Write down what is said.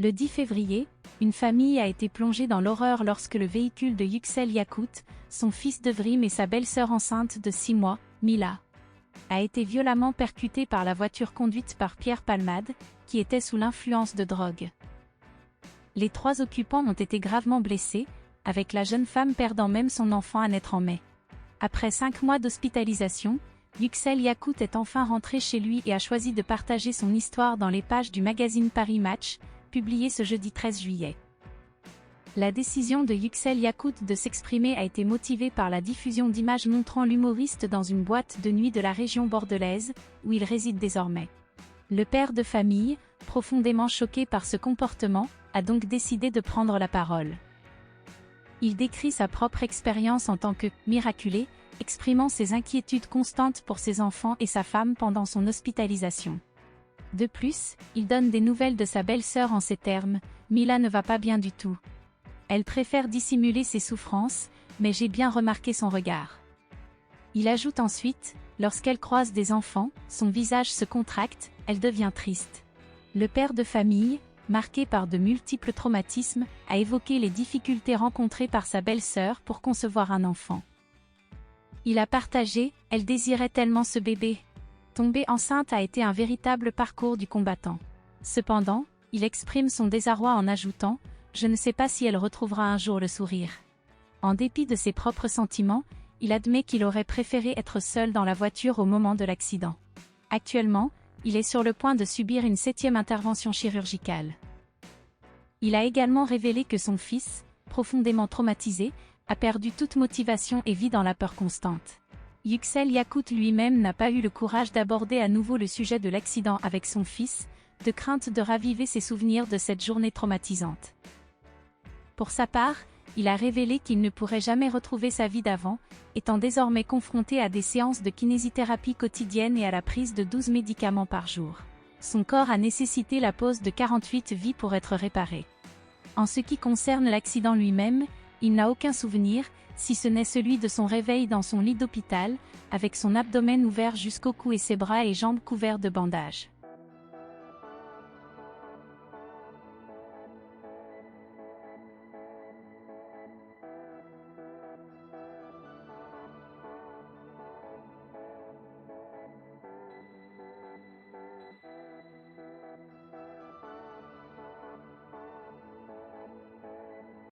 Le 10 février, une famille a été plongée dans l'horreur lorsque le véhicule de Yüksel Yakut, son fils Devrim et sa belle-sœur enceinte de 6 mois, Mila, a été violemment percuté par la voiture conduite par Pierre Palmade, qui était sous l'influence de drogue. Les 3 occupants ont été gravement blessés, avec la jeune femme perdant même son enfant à naître en mai. Après 5 mois d'hospitalisation, Yüksel Yakut est enfin rentré chez lui et a choisi de partager son histoire dans les pages du magazine Paris Match, publié ce jeudi 13 juillet. La décision de Yüksel Yakut de s'exprimer a été motivée par la diffusion d'images montrant l'humoriste dans une boîte de nuit de la région bordelaise, où il réside désormais. Le père de famille, profondément choqué par ce comportement, a donc décidé de prendre la parole. Il décrit sa propre expérience en tant que « miraculé », exprimant ses inquiétudes constantes pour ses enfants et sa femme pendant son hospitalisation. De plus, il donne des nouvelles de sa belle-sœur en ces termes « Mila ne va pas bien du tout. Elle préfère dissimuler ses souffrances, mais j'ai bien remarqué son regard. » Il ajoute ensuite « Lorsqu'elle croise des enfants, son visage se contracte, elle devient triste. » Le père de famille, marqué par de multiples traumatismes, a évoqué les difficultés rencontrées par sa belle-sœur pour concevoir un enfant. Il a partagé « Elle désirait tellement ce bébé. Tomber enceinte a été un véritable parcours du combattant. Cependant, il exprime son désarroi en ajoutant « Je ne sais pas si elle retrouvera un jour le sourire. » En dépit de ses propres sentiments, il admet qu'il aurait préféré être seul dans la voiture au moment de l'accident. Actuellement, il est sur le point de subir une 7e intervention chirurgicale. Il a également révélé que son fils, profondément traumatisé, a perdu toute motivation et vit dans la peur constante. Yüksel Yakut lui-même n'a pas eu le courage d'aborder à nouveau le sujet de l'accident avec son fils, de crainte de raviver ses souvenirs de cette journée traumatisante. Pour sa part, il a révélé qu'il ne pourrait jamais retrouver sa vie d'avant, étant désormais confronté à des séances de kinésithérapie quotidiennes et à la prise de 12 médicaments par jour. Son corps a nécessité la pause de 48 vies pour être réparé. En ce qui concerne l'accident lui-même, il n'a aucun souvenir, si ce n'est celui de son réveil dans son lit d'hôpital, avec son abdomen ouvert jusqu'au cou et ses bras et jambes couverts de bandages.